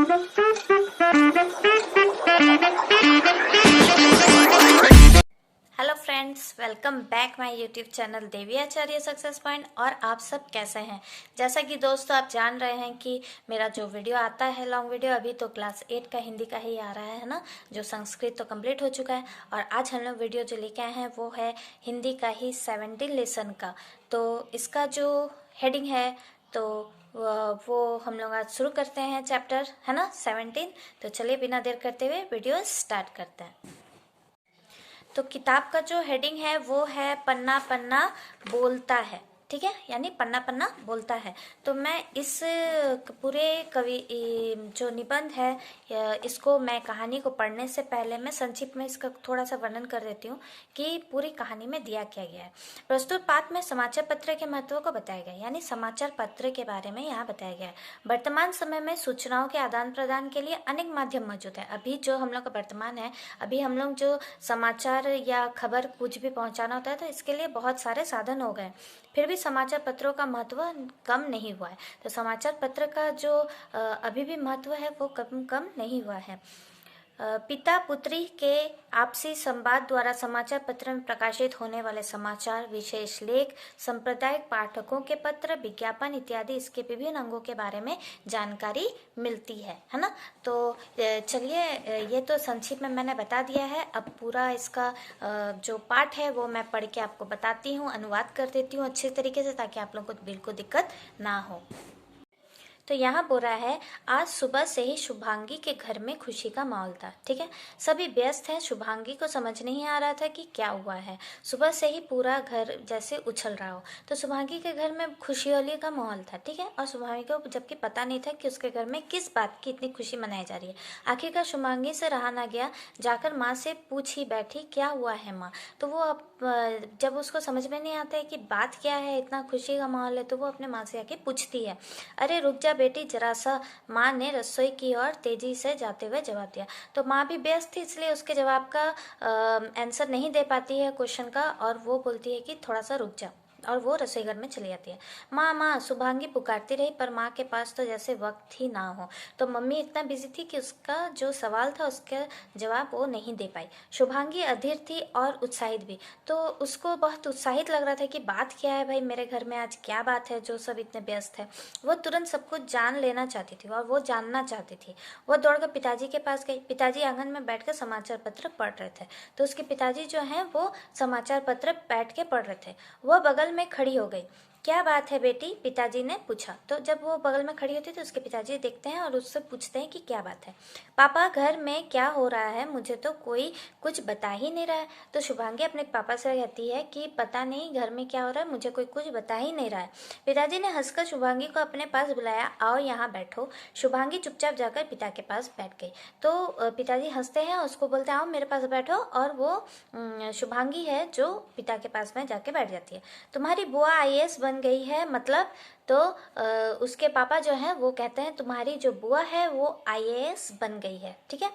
Hello friends, welcome back my YouTube channel Devi Acharya success point. और आप सब कैसे हैं? जैसा कि दोस्तों आप जान रहे हैं कि मेरा जो वीडियो आता है लॉन्ग वीडियो, अभी तो क्लास 8 का हिंदी का ही आ रहा है ना, जो संस्कृत तो कंप्लीट हो चुका है। और आज हम लोग वीडियो जो लेके आए हैं वो है हिंदी का ही 17 लेसन का। तो इसका जो हेडिंग है तो वो हम लोग आज शुरू करते हैं, चैप्टर है ना 17। तो चलिए बिना देर करते हुए वीडियो स्टार्ट करते हैं। तो किताब का जो हेडिंग है वो है पन्ना पन्ना बोलता है, ठीक है, यानी पन्ना पन्ना बोलता है। तो मैं इस पूरे कवि जो निबंध है इसको मैं कहानी को पढ़ने से पहले मैं संक्षिप्त में इसका थोड़ा सा वर्णन कर देती हूँ कि पूरी कहानी में दिया क्या गया है। प्रस्तुत पाठ में समाचार पत्र के महत्व को बताया गया है, यानी समाचार पत्र के बारे में यहाँ बताया गया है। वर्तमान समय में सूचनाओं के आदान प्रदान के लिए अनेक माध्यम मौजूद है। अभी जो हम लोग का वर्तमान है, अभी हम लोग जो समाचार या खबर कुछ भी पहुंचाना होता है तो इसके लिए बहुत सारे साधन हो गए, फिर भी समाचार पत्रों का महत्व कम नहीं हुआ है। तो समाचार पत्र का जो अभी भी महत्व है वो कम नहीं हुआ है। पिता पुत्री के आपसी संवाद द्वारा समाचार पत्र में प्रकाशित होने वाले समाचार, विशेष लेख, सांप्रदायिक पाठकों के पत्र, विज्ञापन इत्यादि इसके विभिन्न अंगों के बारे में जानकारी मिलती है ना। तो चलिए, ये तो संक्षिप्त में मैंने बता दिया है। अब पूरा इसका जो पाठ है वो मैं पढ़ के आपको बताती हूँ, अनुवाद कर देती हूँ अच्छे तरीके से, ताकि आप लोगों को बिल्कुल दिक्कत ना हो। तो यहाँ बोल रहा है, आज सुबह से ही शुभांगी के घर में खुशी का माहौल था, ठीक है। सभी व्यस्त हैं, शुभांगी को समझ नहीं आ रहा था कि क्या हुआ है। सुबह से ही पूरा घर जैसे उछल रहा हो। तो शुभांगी के घर में खुशहाली का माहौल था, ठीक है। और शुभांगी को जबकि पता नहीं था कि उसके घर में किस बात की इतनी खुशी मनाई जा रही है। आखिरकार शुभांगी से रहा ना गया, जाकर माँ से पूछ ही बैठी, क्या हुआ है माँ। तो वो जब उसको समझ में नहीं आता है कि बात क्या है, इतना खुशी का माहौल है, तो वो अपने माँ से आके पूछती है। अरे रुक जा बेटी जरा सा, माँ ने रसोई की ओर तेजी से जाते हुए जवाब दिया। तो माँ भी व्यस्त थी, इसलिए उसके जवाब का आंसर नहीं दे पाती है क्वेश्चन का, और वो बोलती है कि थोड़ा सा रुक जा, और वो रसोई घर में चली जाती है। माँ माँ शुभांगी पुकारती रही, पर माँ के पास तो जैसे वक्त ही ना हो। तो मम्मी इतना बिजी थी कि उसका जो सवाल था उसका जवाब वो नहीं दे पाई। शुभांगी अधीर थी और उत्साहित भी। तो उसको बहुत उत्साहित लग रहा था कि बात क्या है भाई, मेरे घर में आज क्या बात है जो सब इतने व्यस्त है। वो तुरंत सब कुछ जान लेना चाहती थी और वो जानना चाहती थी। वो दौड़कर पिताजी के पास गई। पिताजी आंगन में बैठकर समाचार पत्र पढ़ रहे थे। तो उसके पिताजी जो हैं वो समाचार पत्र बैठ के पढ़ रहे थे। वह बगल में खड़ी हो गई। क्या बात है बेटी, पिताजी ने पूछा। तो जब वो बगल में खड़ी होती है तो उसके पिताजी देखते हैं और उससे पूछते हैं कि क्या बात है। पापा घर में क्या हो रहा है, मुझे तो कोई कुछ बता ही नहीं रहा है। तो शुभांगी अपने पापा से कहती है कि पता नहीं घर में क्या हो रहा है, मुझे कोई कुछ बता ही नहीं रहा है। पिताजी ने हंसकर शुभांगी को अपने पास बुलाया, आओ यहाँ बैठो। शुभांगी चुपचाप जाकर पिता के पास बैठ गई। तो पिताजी हंसते हैं, उसको बोलते हैं आओ मेरे पास बैठो, और वो शुभांगी है जो पिता के पास में जाके बैठ जाती है। तुम्हारी बुआ आईएएस बन गई है मतलब। तो उसके पापा जो हैं वो कहते हैं तुम्हारी जो बुआ है वो आईएएस बन गई है, ठीक है।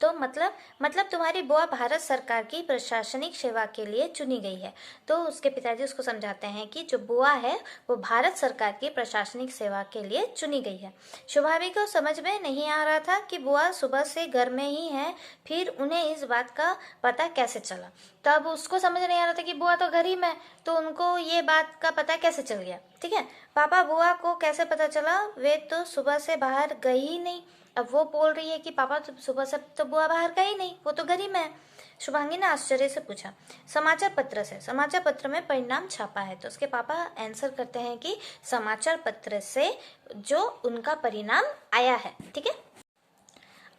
तो मतलब तुम्हारी बुआ भारत सरकार की प्रशासनिक सेवा के लिए चुनी गई है। तो उसके पिताजी उसको समझाते हैं कि जो बुआ है वो भारत सरकार की प्रशासनिक सेवा के लिए चुनी गई है। शुभांगी को समझ में नहीं आ रहा था कि बुआ सुबह से घर में ही है, फिर उन्हें इस बात का पता कैसे चला। तो अब उसको समझ नहीं आ रहा था कि बुआ तो घर ही में, तो उनको ये बात का पता कैसे चल गया, ठीक है। पापा बुआ को कैसे पता चला, वे तो सुबह से बाहर गई ही नहीं। अब वो बोल रही है कि पापा तो सुबह से तो बुआ बाहर गई नहीं, वो तो घर ही में है। शुभांगी ने आश्चर्य से पूछा। समाचार पत्र से, समाचार पत्र में परिणाम छापा है। तो उसके पापा आंसर करते हैं कि समाचार पत्र से जो उनका परिणाम आया है, ठीक है।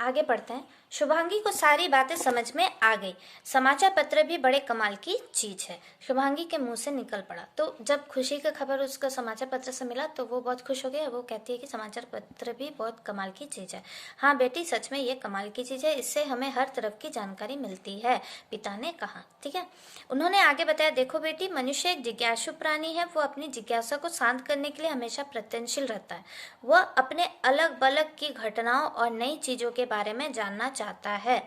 आगे पढ़ते हैं। शुभांगी को सारी बातें समझ में आ गई। समाचार पत्र भी बड़े कमाल की चीज है, शुभांगी के मुंह से निकल पड़ा। तो जब खुशी का खबर उसको समाचार पत्र से मिला तो वो बहुत खुश हो गया। वो कहती है कि समाचार पत्र भी बहुत कमाल की चीज है। हाँ बेटी, सच में ये कमाल की चीज है, इससे हमें हर तरफ की जानकारी मिलती है, पिता ने कहा, ठीक है। उन्होंने आगे बताया, देखो बेटी, मनुष्य एक जिज्ञासु प्राणी है। वो अपनी जिज्ञासा को शांत करने के लिए हमेशा प्रयत्नशील रहता है। वह अपने अलग बलग की घटनाओं और नई चीजों के बारे में जानना चाहता है,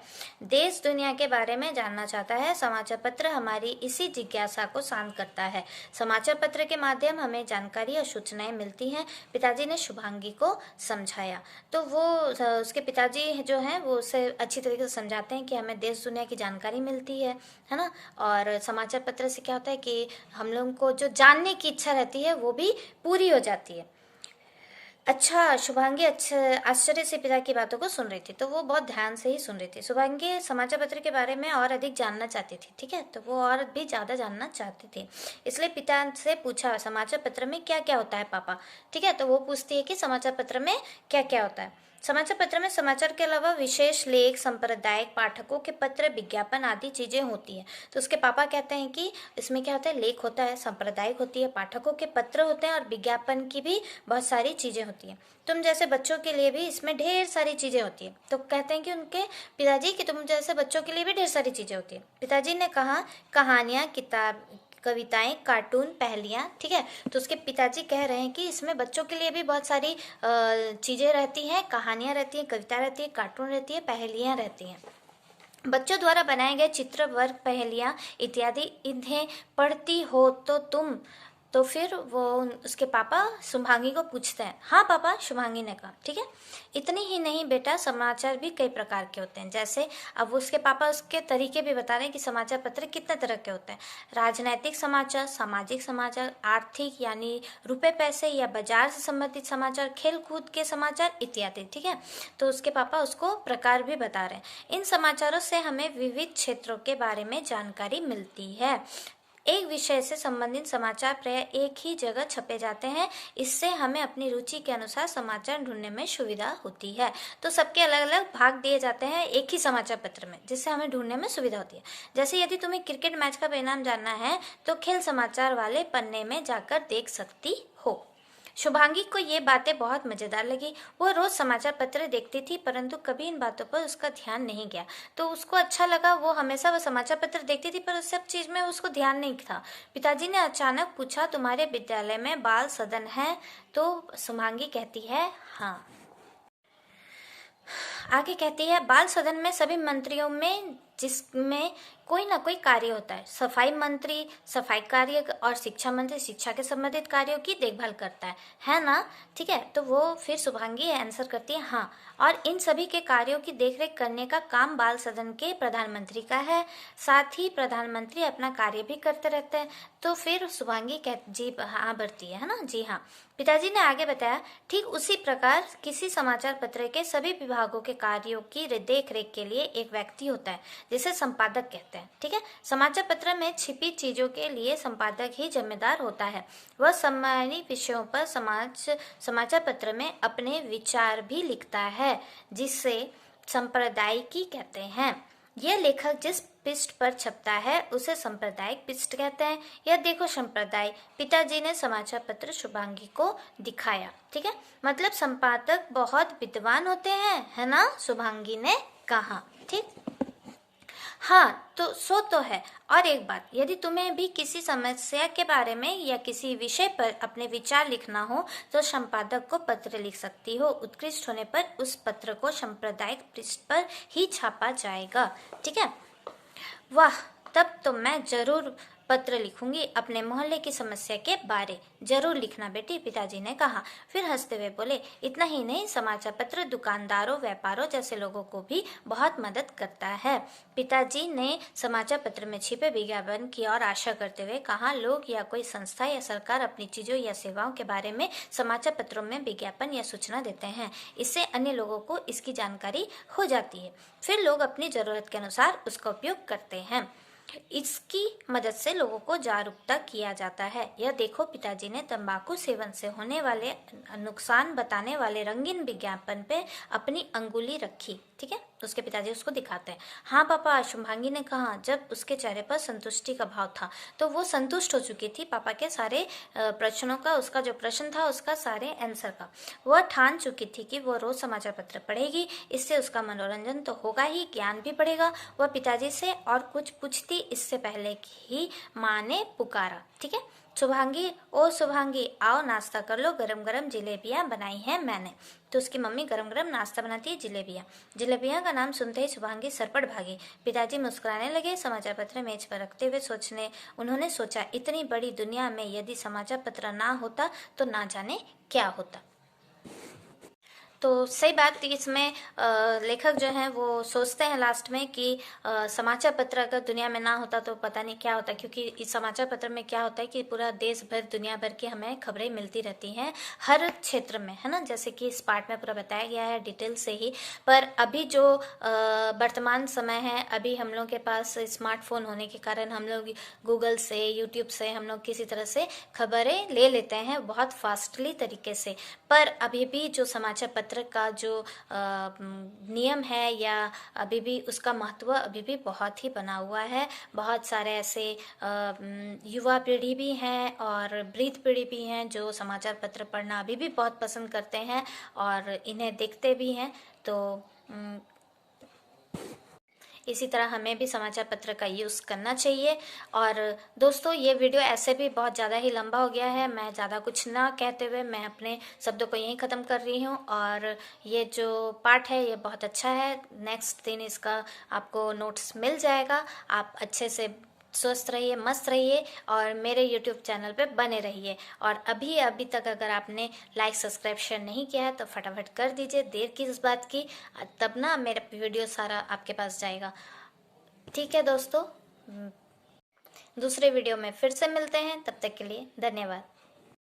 देश दुनिया के बारे में जानना चाहता है। समाचार पत्र हमारी इसी जिज्ञासा को शांत करता है। समाचार पत्र के माध्यम हमें जानकारी और सूचनाएं मिलती हैं, पिताजी ने शुभांगी को समझाया। तो वो उसके पिताजी जो हैं वो उसे अच्छी तरीके से समझाते हैं कि हमें देश दुनिया की जानकारी मिलती है ना। और समाचार पत्र से क्या होता है कि हम लोगों को जो जानने की इच्छा रहती है वो भी पूरी हो जाती है। अच्छा, शुभांगी आश्चर्य से पिता की बातों को सुन रही थी, तो वो बहुत ध्यान से ही सुन रही थी। शुभांगी समाचार पत्र के बारे में और अधिक जानना चाहती थी, ठीक है, तो वो और भी ज़्यादा जानना चाहती थी। इसलिए पिता से पूछा, समाचार पत्र में क्या क्या होता है पापा, ठीक है। तो वो पूछती है कि समाचार पत्र में क्या क्या होता है। समाचार पत्र में समाचार के अलावा विशेष लेख, सांप्रदायिक, पाठकों के पत्र, विज्ञापन आदि चीजें होती हैं। तो उसके पापा कहते हैं कि इसमें क्या होता है, लेख होता है, सांप्रदायिक होती है, पाठकों के पत्र होते हैं और विज्ञापन की भी बहुत सारी चीजें होती हैं। तुम जैसे बच्चों के लिए भी इसमें ढेर सारी चीजें होती है। तो कहते हैं कि उनके पिताजी कि तुम जैसे बच्चों के लिए भी ढेर सारी चीजें होती है। पिताजी ने कहा, कहानियां, किताब, कविताएं, कार्टून, पहेलियां, ठीक है। तो उसके पिताजी कह रहे हैं कि इसमें बच्चों के लिए भी बहुत सारी चीजें रहती हैं, कहानियां रहती हैं, कविता रहती है, कार्टून रहती है, पहेलियां रहती हैं। बच्चों द्वारा बनाए गए चित्र, वर्ग, पहेलियां इत्यादि इन्हें पढ़ती हो तो तुम। तो फिर वो उसके पापा शुभांगी को पूछते हैं। हाँ पापा, शुभांगी ने कहा, ठीक है। इतनी ही नहीं बेटा, समाचार भी कई प्रकार के होते हैं। जैसे अब उसके पापा उसके तरीके भी बता रहे हैं कि समाचार पत्र कितने तरह के होते हैं। राजनैतिक समाचार, सामाजिक समाचार, आर्थिक यानी रुपए पैसे या बाजार से संबंधित समाचार, खेल कूद के समाचार इत्यादि, ठीक है। तो उसके पापा उसको प्रकार भी बता रहे हैं। इन समाचारों से हमें विविध क्षेत्रों के बारे में जानकारी मिलती है। एक विषय से संबंधित समाचार प्राय एक ही जगह छपे जाते हैं। इससे हमें अपनी रुचि के अनुसार समाचार ढूंढने में सुविधा होती है। तो सबके अलग अलग भाग दिए जाते हैं एक ही समाचार पत्र में, जिससे हमें ढूंढने में सुविधा होती है। जैसे यदि तुम्हें क्रिकेट मैच का परिणाम जानना है तो खेल समाचार वाले पन्ने में जाकर देख सकती हो। शुभांगी को ये बातें बहुत मजेदार लगी। वो रोज समाचार पत्र देखती थी, परंतु कभी इन बातों पर उसका ध्यान नहीं गया। तो उसको अच्छा लगा, वो हमेशा वो समाचार पत्र देखती थी पर उस सब चीज में उसको ध्यान नहीं था। पिताजी ने अचानक पूछा, तुम्हारे विद्यालय में बाल सदन है? तो शुभांगी कहती है हाँ। आगे कहती है, बाल सदन में सभी मंत्रियों में जिसमें कोई ना कोई कार्य होता है। सफाई मंत्री सफाई कार्य और शिक्षा मंत्री शिक्षा के संबंधित कार्यों की देखभाल करता है ना, ठीक है। तो वो फिर शुभांगी आंसर करती है हाँ। और इन सभी के कार्यों की देखरेख करने का काम बाल सदन के प्रधानमंत्री का है। साथ ही प्रधानमंत्री अपना कार्य भी करते रहते हैं। तो फिर शुभांगी जी हाँ भरती है ना, जी हाँ। पिताजी ने आगे बताया, ठीक उसी प्रकार किसी समाचार पत्र के सभी विभागों के कार्यों की देख रेख के लिए एक व्यक्ति होता है जिसे संपादक कहते हैं, ठीक है। समाचार पत्र में छिपी चीजों के लिए संपादक ही जिम्मेदार होता है। वह सम्मानित विषयों पर समाचार पत्र में अपने विचार भी लिखता है, जिसे संपादकीय कहते हैं। यह लेखक जिस पृष्ठ पर छपता है उसे सांप्रदायिक पृष्ठ कहते हैं। यह देखो संप्रदाय, पिताजी ने समाचार पत्र शुभांगी को दिखाया, ठीक है। मतलब संपादक बहुत विद्वान होते हैं, है ना, शुभांगी ने कहा, ठीक। हाँ तो है। और एक बात, यदि तुम्हें भी किसी समस्या के बारे में या किसी विषय पर अपने विचार लिखना हो तो संपादक को पत्र लिख सकती हो। उत्कृष्ट होने पर उस पत्र को सांप्रदायिक पृष्ठ पर ही छापा जाएगा, ठीक है। वाह, तब तो मैं जरूर पत्र लिखूंगी अपने मोहल्ले की समस्या के बारे। जरूर लिखना बेटी, पिताजी ने कहा। फिर हंसते हुए बोले, इतना ही नहीं, समाचार पत्र दुकानदारों, व्यापारों जैसे लोगों को भी बहुत मदद करता है। पिताजी ने समाचार पत्र में छिपे विज्ञापन की और आशा करते हुए कहा, लोग या कोई संस्था या सरकार अपनी चीजों या सेवाओं के बारे में समाचार पत्रों में विज्ञापन या सूचना देते हैं। इससे अन्य लोगों को इसकी जानकारी हो जाती है। फिर लोग अपनी जरूरत के अनुसार उसका उपयोग करते हैं। इसकी मदद से लोगों को जागरूकता किया जाता है। यह देखो, पिताजी ने तंबाकू सेवन से होने वाले नुकसान बताने वाले रंगीन विज्ञापन पे अपनी अंगुली रखी, ठीक है। उसके पिताजी उसको दिखाते हैं। हाँ पापा, शुभांगी ने कहा। जब उसके चेहरे पर संतुष्टि का भाव था तो वो संतुष्ट हो चुकी थी पापा के सारे प्रश्नों का, उसका जो प्रश्न था उसका सारे आंसर का। वह ठान चुकी थी कि वो रोज समाचार पत्र पढ़ेगी। इससे उसका मनोरंजन तो होगा ही, ज्ञान भी बढ़ेगा। वह पिताजी से और कुछ पूछती इससे पहले ही माँ ने पुकारा, ठीक है। शुभांगी, ओ शुभांगी, आओ नाश्ता कर लो, गरम गरम जलेबियां बनाई हैं मैंने। तो उसकी मम्मी गरम गरम नाश्ता बनाती है, जलेबियाँ। जलेबियाँ का नाम सुनते ही शुभांगी सरपट भागी। पिताजी मुस्कुराने लगे, समाचार पत्र मेज पर रखते हुए उन्होंने सोचा, इतनी बड़ी दुनिया में यदि समाचार पत्र ना होता तो ना जाने क्या होता। तो सही बात, इसमें लेखक जो हैं वो सोचते हैं लास्ट में कि समाचार पत्र अगर दुनिया में ना होता तो पता नहीं क्या होता, क्योंकि इस समाचार पत्र में क्या होता है कि पूरा देश भर दुनिया भर की हमें खबरें मिलती रहती हैं हर क्षेत्र में, है ना, जैसे कि इस पार्ट में पूरा बताया गया है डिटेल से ही। पर अभी जो वर्तमान समय है, अभी हम लोग के पास स्मार्टफोन होने के कारण हम लोग गूगल से, यूट्यूब से हम लोग किसी तरह से खबरें ले लेते हैं बहुत फास्टली तरीके से। पर अभी भी जो समाचार पत्र का जो नियम है या अभी भी उसका महत्व अभी भी बहुत ही बना हुआ है। बहुत सारे ऐसे युवा पीढ़ी भी हैं और वृद्ध पीढ़ी भी हैं जो समाचार पत्र पढ़ना अभी भी बहुत पसंद करते हैं और इन्हें देखते भी हैं। तो इसी तरह हमें भी समाचार पत्र का यूज़ करना चाहिए। और दोस्तों, ये वीडियो ऐसे भी बहुत ज़्यादा ही लंबा हो गया है, मैं ज़्यादा कुछ ना कहते हुए मैं अपने शब्दों को यहीं ख़त्म कर रही हूँ। और ये जो पार्ट है ये बहुत अच्छा है, नेक्स्ट दिन इसका आपको नोट्स मिल जाएगा। आप अच्छे से स्वस्थ रहिए, मस्त रहिए और मेरे YouTube चैनल पे बने रहिए। और अभी तक अगर आपने लाइक सब्सक्राइब शेयर नहीं किया है तो फटाफट कर दीजिए, देर किस बात की, तब ना मेरा वीडियो सारा आपके पास जाएगा। ठीक है दोस्तों, दूसरे वीडियो में फिर से मिलते हैं, तब तक के लिए धन्यवाद।